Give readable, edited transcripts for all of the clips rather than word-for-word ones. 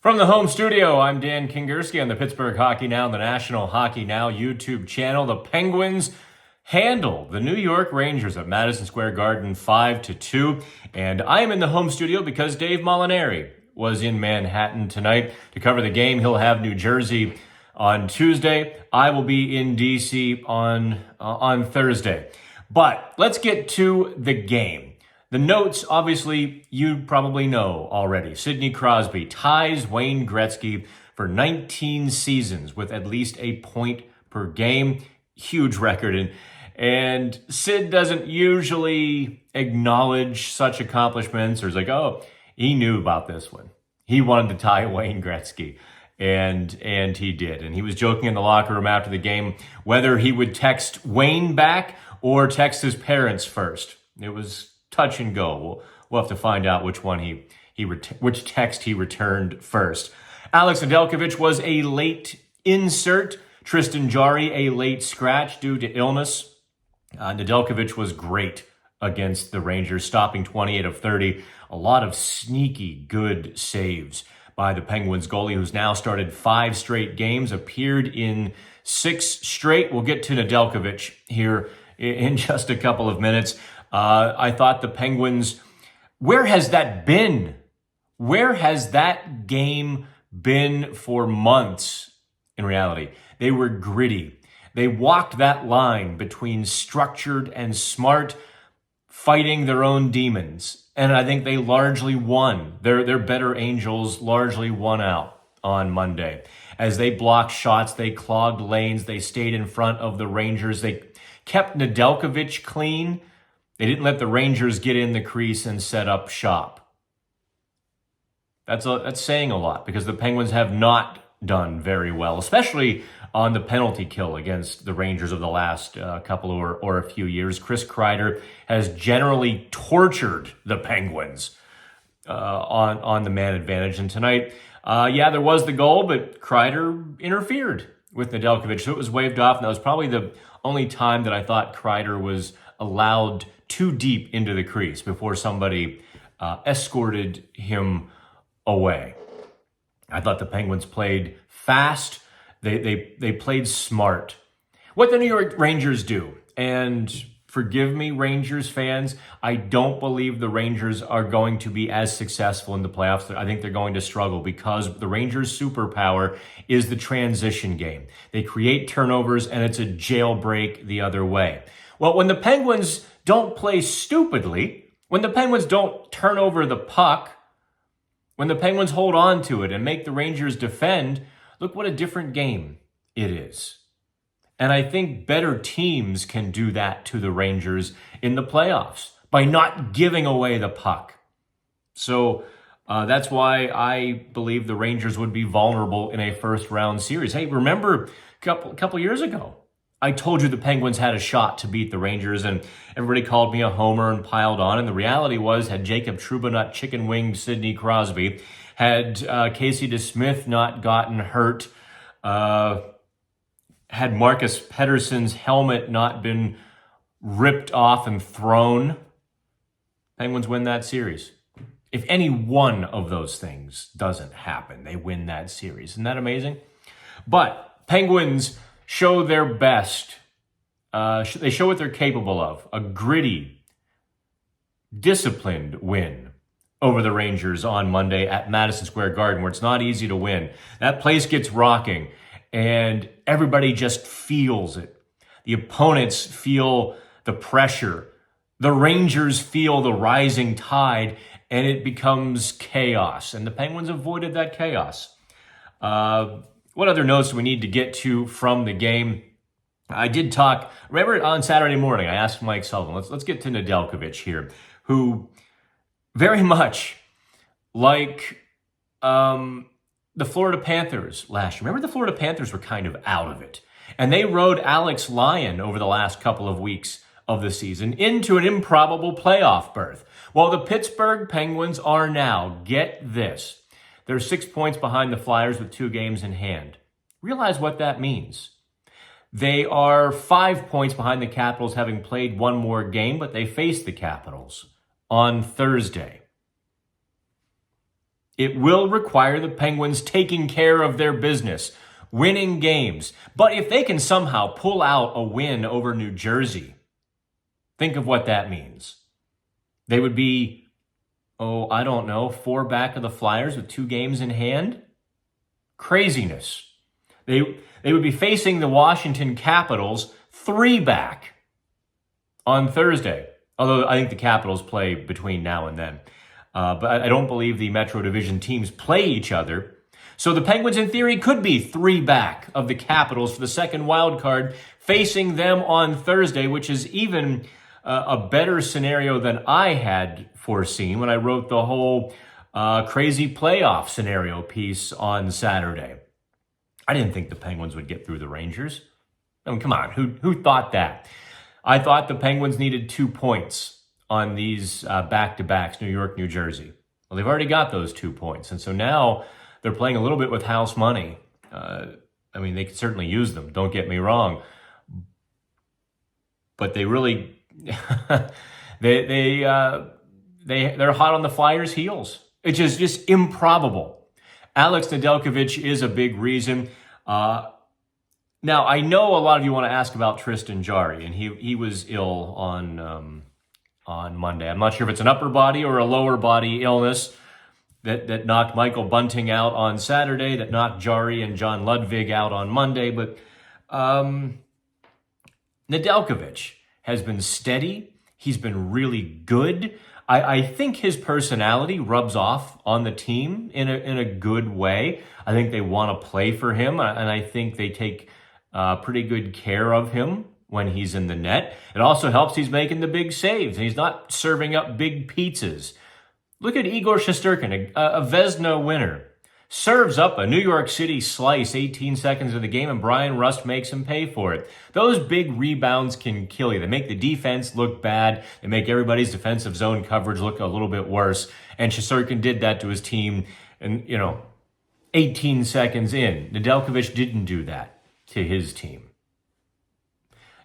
From the home studio, I'm Dan Kingerski on the Pittsburgh Hockey Now and the National Hockey Now YouTube channel. The Penguins handle the New York Rangers at Madison Square Garden 5-2. And I am in the home studio because Dave Molinari was in Manhattan tonight to cover the game. He'll have New Jersey on Tuesday. I will be in D.C. on Thursday. But let's get to the game. The notes, obviously, you probably know already. Sidney Crosby ties Wayne Gretzky for 19 seasons with at least a point per game. Huge record. And Sid doesn't usually acknowledge such accomplishments, or is like, oh, he knew about this one. He wanted to tie Wayne Gretzky. And he did. And he was joking in the locker room after the game whether he would text Wayne back or text his parents first. It was touch and go. We'll have to find out which one which text he returned first. Alex Nedeljkovic was a late insert. Tristan Jarry a late scratch due to illness. Nedeljkovic was great against the Rangers, stopping 28 of 30. A lot of sneaky good saves by the Penguins goalie, who's now started 5 straight games, appeared in 6 straight. We'll get to Nedeljkovic here in just a couple of minutes. I thought the Penguins, where has that been? Where has that game been for months in reality? They were gritty. They walked that line between structured and smart, fighting their own demons. And I think they largely won. Their better angels largely won out on Monday. As they blocked shots, they clogged lanes, they stayed in front of the Rangers. They kept Nedeljkovic clean. They didn't let the Rangers get in the crease and set up shop. That's saying a lot because the Penguins have not done very well, especially on the penalty kill against the Rangers of the last couple or a few years. Chris Kreider has generally tortured the Penguins on the man advantage. And tonight, there was the goal, but Kreider interfered with Nedeljkovic, so it was waved off. And that was probably the only time that I thought Kreider was allowed too deep into the crease before somebody escorted him away. I thought the Penguins played fast. They played smart. What the New York Rangers do, and forgive me, Rangers fans, I don't believe the Rangers are going to be as successful in the playoffs. I think they're going to struggle because the Rangers' superpower is the transition game. They create turnovers, and it's a jailbreak the other way. Well, when the Penguins don't play stupidly, when the Penguins don't turn over the puck, when the Penguins hold on to it and make the Rangers defend, look what a different game it is. And I think better teams can do that to the Rangers in the playoffs by not giving away the puck. So that's why I believe the Rangers would be vulnerable in a first-round series. Hey, remember a couple years ago, I told you the Penguins had a shot to beat the Rangers, and everybody called me a homer and piled on. And the reality was, had Jacob Trouba not chicken-winged Sidney Crosby, had Casey DeSmith not gotten hurt, had Marcus Pettersson's helmet not been ripped off and thrown, Penguins win that series. If any one of those things doesn't happen, they win that series. Isn't that amazing? But Penguins show their best. They show what they're capable of. A gritty, disciplined win over the Rangers on Monday at Madison Square Garden, where it's not easy to win. That place gets rocking, and everybody just feels it. The opponents feel the pressure. The Rangers feel the rising tide, and it becomes chaos. And the Penguins avoided that chaos. What other notes do we need to get to from the game? I did talk, remember on Saturday morning, I asked Mike Sullivan, let's get to Nedeljkovic here, who very much like the Florida Panthers last year. Remember the Florida Panthers were kind of out of it. And they rode Alex Lyon over the last couple of weeks of the season into an improbable playoff berth. Well, the Pittsburgh Penguins are now, get this, they're 6 points behind the Flyers with 2 games in hand. Realize what that means. They are 5 points behind the Capitals, having played 1 more game, but they face the Capitals on Thursday. It will require the Penguins taking care of their business, winning games. But if they can somehow pull out a win over New Jersey, think of what that means. They would be, I don't know, 4 back of the Flyers with 2 games in hand? Craziness. They would be facing the Washington Capitals 3 back on Thursday. Although I think the Capitals play between now and then. But I don't believe the Metro Division teams play each other. So the Penguins, in theory, could be 3 back of the Capitals for the second wild card, facing them on Thursday, which is even a better scenario than I had foreseen when I wrote the whole crazy playoff scenario piece on Saturday. I didn't think the Penguins would get through the Rangers. I mean, come on, who thought that? I thought the Penguins needed 2 points on these back-to-backs, New York, New Jersey. Well, they've already got those 2 points. And so now they're playing a little bit with house money. I mean, they could certainly use them, don't get me wrong. But they really, they're hot on the Flyers' heels. It's just improbable. Alex Nedeljkovic is a big reason. Now, I know a lot of you want to ask about Tristan Jarry, and he was ill on Monday. I'm not sure if it's an upper body or a lower body illness that knocked Michael Bunting out on Saturday, that knocked Jarry and John Ludwig out on Monday. But Nedeljkovic has been steady. He's been really good. I think his personality rubs off on the team in a good way. I think they want to play for him, and I think they take pretty good care of him when he's in the net. It also helps he's making the big saves, and he's not serving up big pizzas. Look at Igor Shesterkin, a Vezina winner. Serves up a New York City slice 18 seconds of the game, and Brian Rust makes him pay for it. Those big rebounds can kill you. They make the defense look bad. They make everybody's defensive zone coverage look a little bit worse. And Shesterkin did that to his team, and 18 seconds in. Nedeljkovic didn't do that to his team.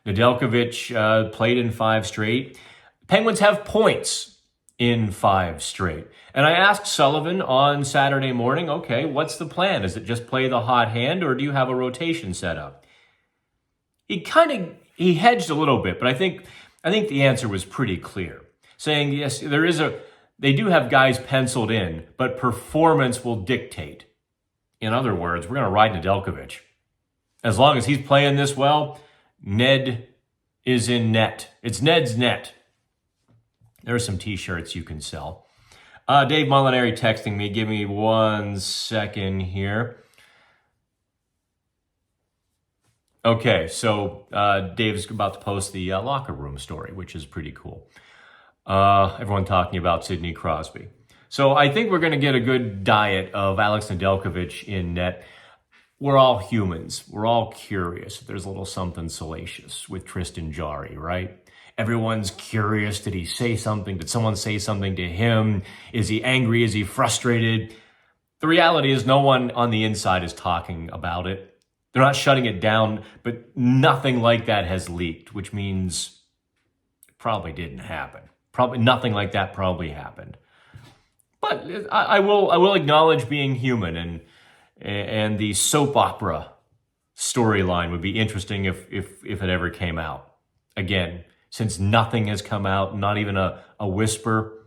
Nedeljkovic played in 5 straight. Penguins have points in 5 straight. And I asked Sullivan on Saturday morning, okay, what's the plan? Is it just play the hot hand, or do you have a rotation set up? He hedged a little bit, but I think the answer was pretty clear. Saying, yes, they do have guys penciled in, but performance will dictate. In other words, we're going to ride Nedeljkovic. As long as he's playing this well, Ned is in net. It's Ned's net. There are some t-shirts you can sell. Dave Molinari texting me. Give me 1 second here. Okay, so Dave's about to post the locker room story, which is pretty cool. Everyone talking about Sidney Crosby. So I think we're going to get a good diet of Alex Nedeljkovic in net. We're all humans. We're all curious. There's a little something salacious with Tristan Jarry, right? Everyone's curious. Did he say something? Did someone say something to him? Is he angry? Is he frustrated? The reality is no one on the inside is talking about it. They're not shutting it down, but nothing like that has leaked, which means it probably didn't happen. Probably nothing like that probably happened. But I will acknowledge being human, and the soap opera storyline would be interesting if it ever came out. Again, since nothing has come out, not even a whisper,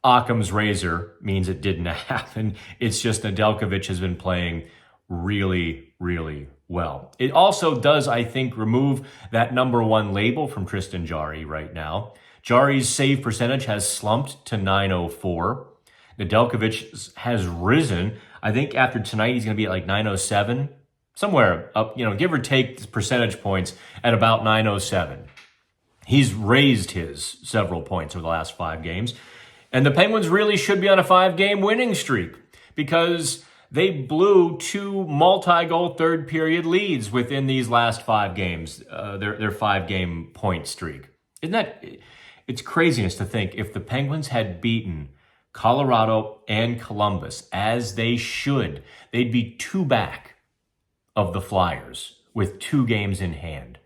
Occam's razor means it didn't happen. It's just Nedeljkovic has been playing really, really well. It also does, I think, remove that number 1 label from Tristan Jarry right now. Jarry's save percentage has slumped to .904. Nedeljkovic has risen. I think after tonight, he's going to be at like .907. Somewhere up, give or take percentage points at about .907. He's raised his several points over the last 5 games. And the Penguins really should be on a 5-game winning streak because they blew 2 multi-goal third period leads within these last 5 games, their 5-game point streak. Isn't that, it's craziness to think if the Penguins had beaten Colorado and Columbus as they should, they'd be 2 back of the Flyers with 2 games in hand.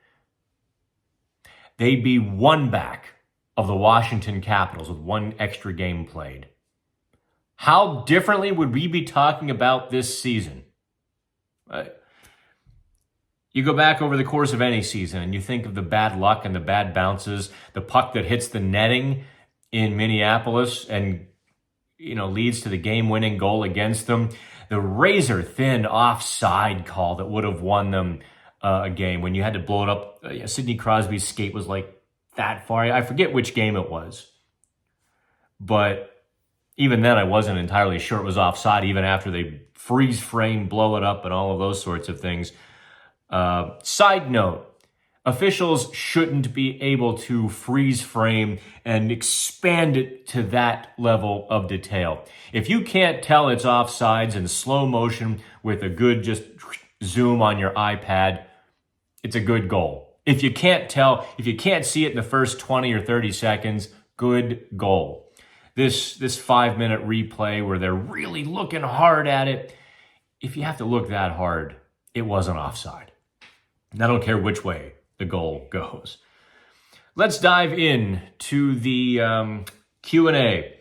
They'd be 1 back of the Washington Capitals with 1 extra game played. how differently would we be talking about this season? You go back over the course of any season and you think of the bad luck and the bad bounces, the puck that hits the netting in Minneapolis and leads to the game-winning goal against them, the razor-thin offside call that would have won them a game when you had to blow it up. Sidney Crosby's skate was like that far. I forget which game it was. But even then, I wasn't entirely sure it was offside, even after they freeze frame, blow it up, and all of those sorts of things. Side note, officials shouldn't be able to freeze frame and expand it to that level of detail. If you can't tell it's offsides in slow motion with a good just zoom on your iPad, it's a good goal. If you can't tell, if you can't see it in the first 20 or 30 seconds, good goal. This 5-minute replay where they're really looking hard at it, if you have to look that hard, it wasn't offside. And I don't care which way the goal goes. Let's dive in to the Q&A.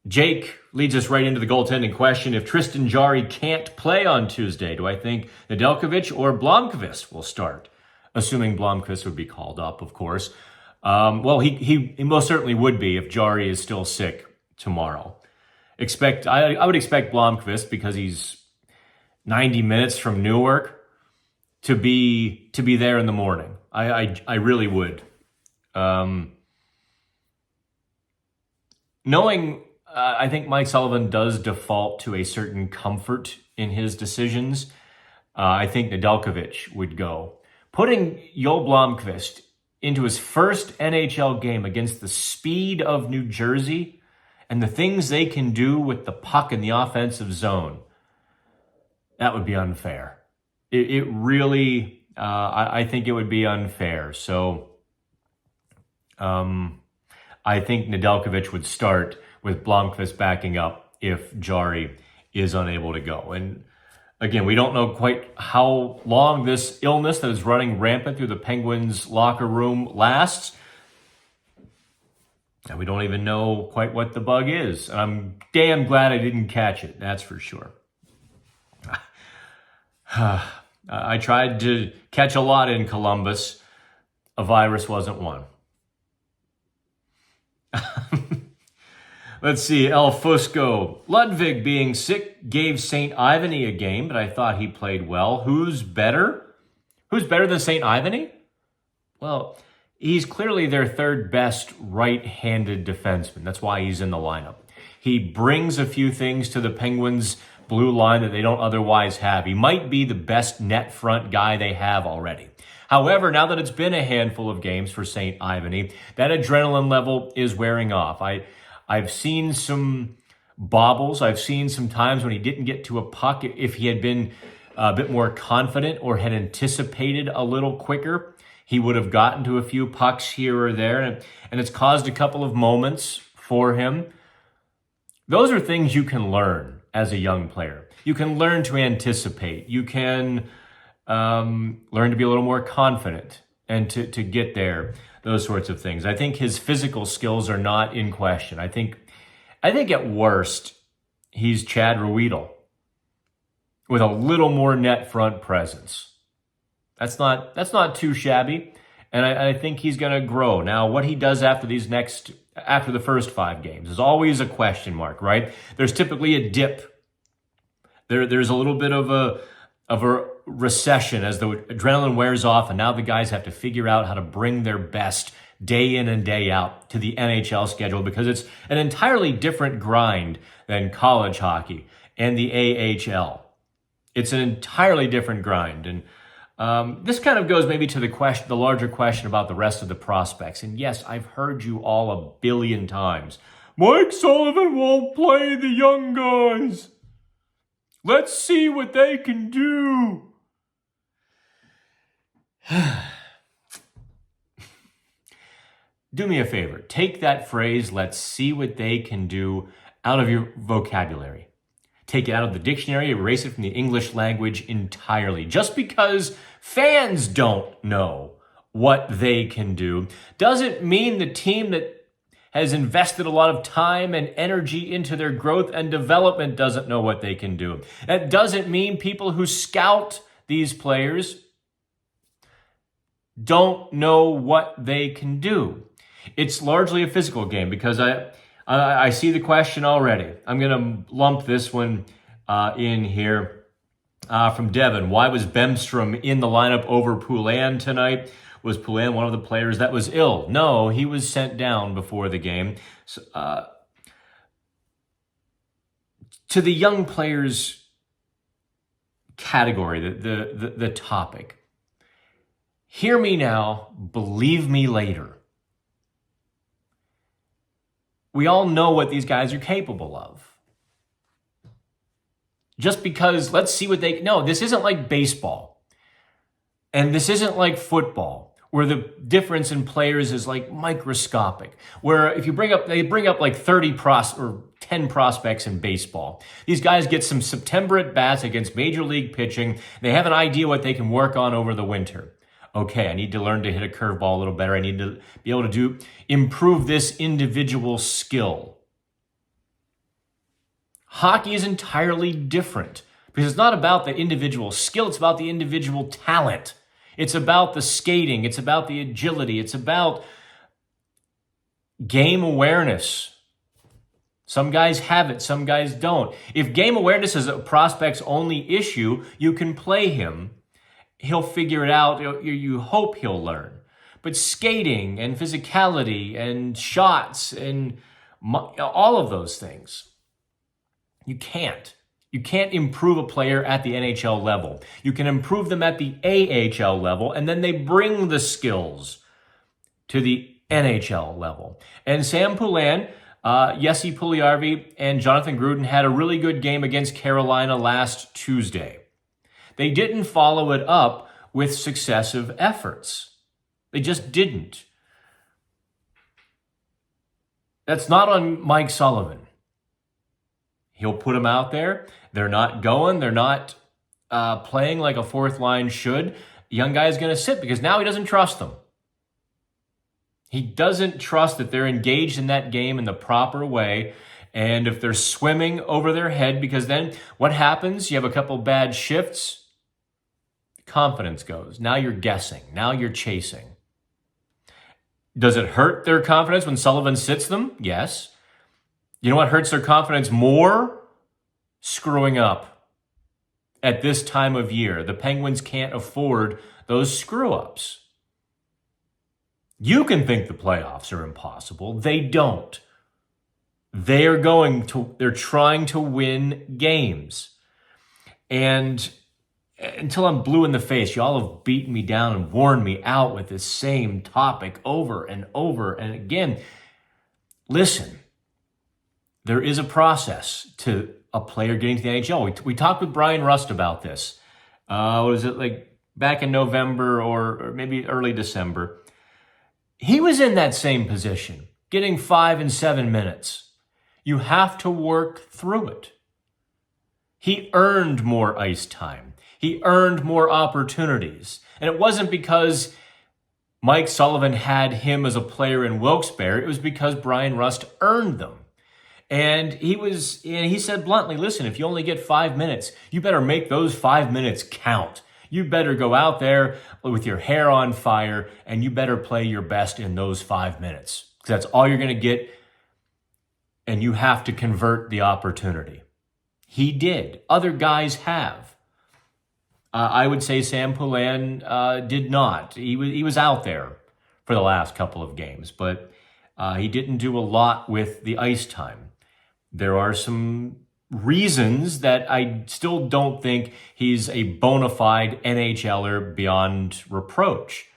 Jake leads us right into the goaltending question. If Tristan Jarry can't play on Tuesday, do I think Nedeljkovic or Blomqvist will start? Assuming Blomqvist would be called up, of course. Well, he most certainly would be if Jarry is still sick tomorrow. I would expect Blomqvist, because he's 90 minutes from Newark, to be there in the morning. I really would. Knowing, I think Mike Sullivan does default to a certain comfort in his decisions. I think Nedeljkovic would go. Putting Joel Blomqvist into his first NHL game against the speed of New Jersey and the things they can do with the puck in the offensive zone, that would be unfair. It really, I think it would be unfair. So I think Nedeljkovic would start with Blomqvist backing up if Jarry is unable to go. And again, we don't know quite how long this illness that is running rampant through the Penguins locker room lasts. And we don't even know quite what the bug is. And I'm damn glad I didn't catch it, that's for sure. I tried to catch a lot in Columbus. A virus wasn't one. Let's see, El Fusco. Ludwig being sick gave St. Ivany a game, but I thought he played well. Who's better? Who's better than St. Ivany? Well, he's clearly their third best right-handed defenseman. That's why he's in the lineup. He brings a few things to the Penguins' blue line that they don't otherwise have. He might be the best net front guy they have already. However, now that it's been a handful of games for St. Ivany, that adrenaline level is wearing off. I've seen some bobbles. I've seen some times when he didn't get to a puck. If he had been a bit more confident or had anticipated a little quicker, he would have gotten to a few pucks here or there. And it's caused a couple of moments for him. Those are things you can learn as a young player. You can learn to anticipate. You can learn to be a little more confident and to get there. Those sorts of things. I think his physical skills are not in question. I think at worst, he's Chad Ruedel with a little more net front presence. That's not too shabby, and I think he's going to grow. Now, what he does after the first 5 games is always a question mark, right? There's typically a dip. There's a little bit of a recession as the adrenaline wears off, and now the guys have to figure out how to bring their best day in and day out to the NHL schedule, because it's an entirely different grind than college hockey and the AHL. It's an entirely different grind. And this kind of goes maybe to the larger question about the rest of the prospects. And yes, I've heard you all a billion times. Mike Sullivan won't play the young guys. Let's see what they can do. Do me a favor. Take that phrase, let's see what they can do, out of your vocabulary. Take it out of the dictionary, erase it from the English language entirely. Just because fans don't know what they can do doesn't mean the team that has invested a lot of time and energy into their growth and development doesn't know what they can do. That doesn't mean people who scout these players don't know what they can do. It's largely a physical game because I see the question already. I'm going to lump this one in here from Devin. Why was Bemstrom in the lineup over Poulin tonight? Was Poulin one of the players that was ill? No, he was sent down before the game. So, to the young players category, the topic. Hear me now, believe me later. We all know what these guys are capable of. Just because, let's see what they... No, this isn't like baseball. And this isn't like football, where the difference in players is like microscopic. Where if you they bring up like 10 prospects in baseball. These guys get some September at-bats against major league pitching. They have an idea what they can work on over the winter. Okay, I need to learn to hit a curveball a little better. I need to be able to improve this individual skill. Hockey is entirely different because it's not about the individual skill. It's about the individual talent. It's about the skating. It's about the agility. It's about game awareness. Some guys have it. Some guys don't. If game awareness is a prospect's only issue, you can play him. He'll figure it out. You hope he'll learn. But skating and physicality and shots and all of those things, you can't. You can't improve a player at the NHL level. You can improve them at the AHL level, and then they bring the skills to the NHL level. And Sam Poulin, Jesse Puljujarvi, and Jonathan Gruden had a really good game against Carolina last Tuesday. They didn't follow it up with successive efforts. They just didn't. That's not on Mike Sullivan. He'll put them out there. They're not going. They're not playing like a fourth line should. The young guy is going to sit because now he doesn't trust them. He doesn't trust that they're engaged in that game in the proper way. And if they're swimming over their head, because then what happens? You have a couple bad shifts. Confidence goes. Now you're guessing. Now you're chasing. Does it hurt their confidence when Sullivan sits them? Yes. You know what hurts their confidence more? Screwing up. At this time of year, the Penguins can't afford those screw-ups. You can think the playoffs are impossible. They don't. They're trying to win games. And until I'm blue in the face, y'all have beaten me down and worn me out with this same topic over and over and again. Listen, there is a process to a player getting to the NHL. We talked with Brian Rust about this. Was it like back in November or maybe early December? He was in that same position, getting 5 and 7 minutes. You have to work through it. He earned more ice time. He earned more opportunities. And it wasn't because Mike Sullivan had him as a player in Wilkes-Barre. It was because Brian Rust earned them. And he said bluntly, listen, if you only get 5 minutes, you better make those 5 minutes count. You better go out there with your hair on fire and you better play your best in those 5 minutes. Because that's all you're going to get. And you have to convert the opportunity. He did. Other guys have. I would say Sam Poulin did not. He was out there for the last couple of games, but he didn't do a lot with the ice time. There are some reasons that I still don't think he's a bona fide NHLer beyond reproach,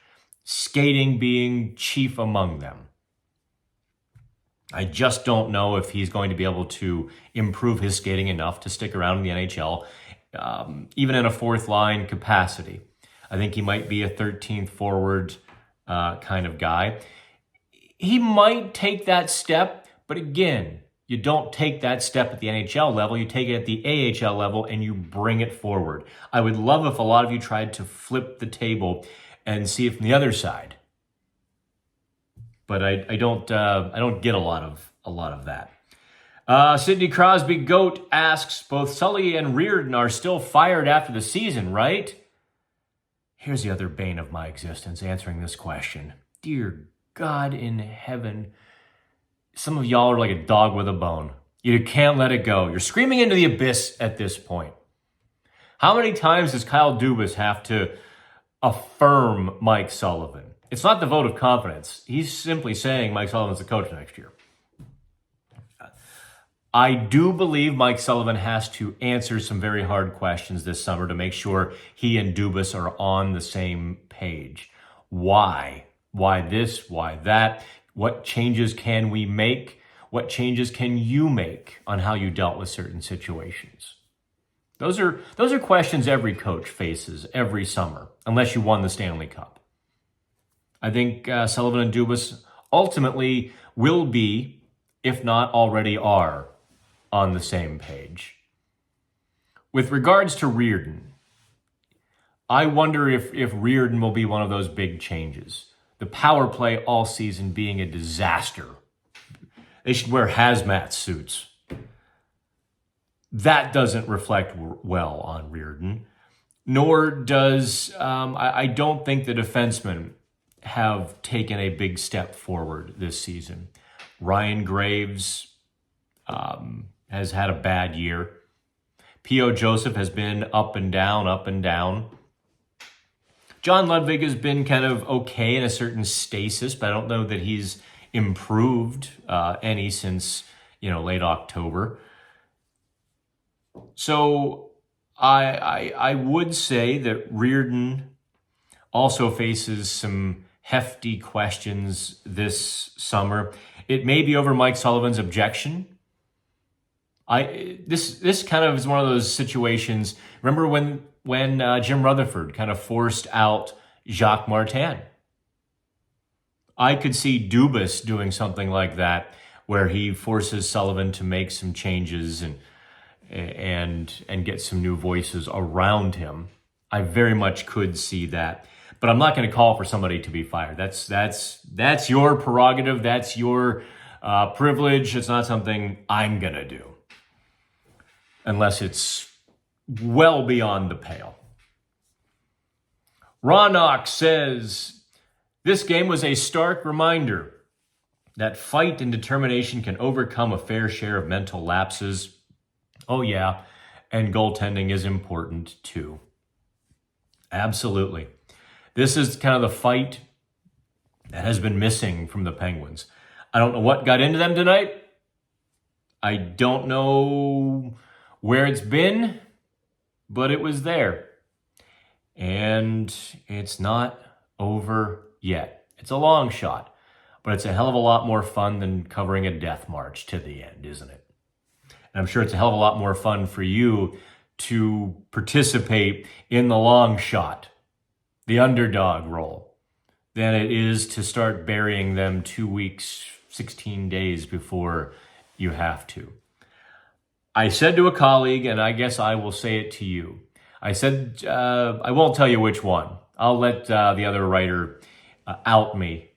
skating being chief among them. I just don't know if he's going to be able to improve his skating enough to stick around in the NHL, even in a fourth line capacity. I think he might be a 13th forward kind of guy. He might take that step, but again, you don't take that step at the NHL level. You take it at the AHL level and you bring it forward. I would love if a lot of you tried to flip the table and see it from the other side. but I don't get a lot of that. Sidney Crosby Goat asks, both Sully and Reardon are still fired after the season, right? Here's the other bane of my existence, answering this question. Dear God in heaven, some of y'all are like a dog with a bone. You can't let it go. You're screaming into the abyss at this point. How many times does Kyle Dubas have to affirm Mike Sullivan? It's not the vote of confidence. He's simply saying Mike Sullivan's the coach next year. I do believe Mike Sullivan has to answer some very hard questions this summer to make sure he and Dubas are on the same page. Why? Why this? Why that? What changes can we make? What changes can you make on how you dealt with certain situations? Those are questions every coach faces every summer, unless you won the Stanley Cup. I think Sullivan and Dubas ultimately will be, if not already are, on the same page. With regards to Reardon, I wonder if Reardon will be one of those big changes. The power play all season being a disaster. They should wear hazmat suits. That doesn't reflect well on Reardon. Nor does, I don't think the defensemen have taken a big step forward this season. Ryan Graves has had a bad year. P.O. Joseph has been up and down, up and down. John Ludwig has been kind of okay in a certain stasis, but I don't know that he's improved any since, late October. So I would say that Reardon also faces some hefty questions this summer. It may be over Mike Sullivan's objection. This kind of is one of those situations. Remember when Jim Rutherford kind of forced out Jacques Martin? I could see Dubas doing something like that, where he forces Sullivan to make some changes and get some new voices around him. I very much could see that, but I'm not going to call for somebody to be fired. That's your prerogative. That's your privilege. It's not something I'm going to do, unless it's well beyond the pale. Ronox says, this game was a stark reminder that fight and determination can overcome a fair share of mental lapses. Oh yeah, and goaltending is important too. Absolutely. This is kind of the fight that has been missing from the Penguins. I don't know what got into them tonight. I don't know where it's been, but it was there. And it's not over yet. It's a long shot, but it's a hell of a lot more fun than covering a death march to the end, isn't it? And I'm sure it's a hell of a lot more fun for you to participate in the long shot, the underdog role, than it is to start burying them 2 weeks, 16 days before you have to. I said to a colleague, and I guess I will say it to you, I said, I won't tell you which one. I'll let the other writer out me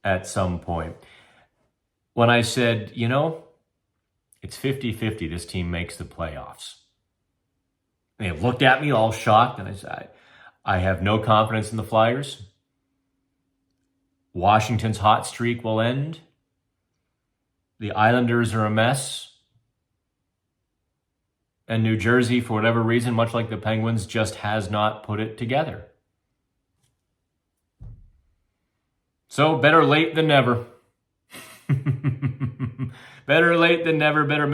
at some point. When I said, it's 50-50 this team makes the playoffs. And they looked at me all shocked, and I said, I have no confidence in the Flyers. Washington's hot streak will end. The Islanders are a mess. And New Jersey, for whatever reason, much like the Penguins, just has not put it together. So better late than never. Better late than never. Better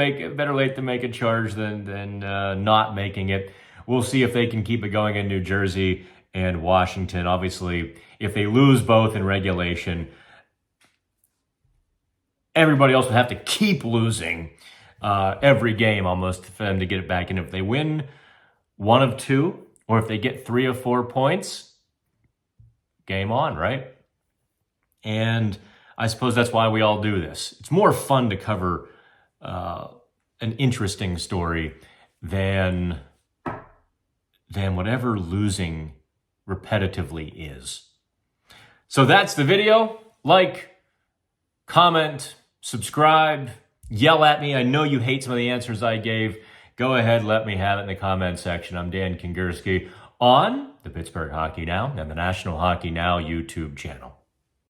late to make a charge than not making it. We'll see if they can keep it going in New Jersey and Washington. Obviously, if they lose both in regulation, everybody else would have to keep losing every game almost for them to get it back. And if they win 1 of 2, or if they get 3 of 4 points, game on, right? And I suppose that's why we all do this. It's more fun to cover an interesting story than whatever losing repetitively is. So that's the video. Like, comment, subscribe, yell at me. I know you hate some of the answers I gave. Go ahead, let me have it in the comment section. I'm Dan Kingerski on the Pittsburgh Hockey Now and the National Hockey Now YouTube channel.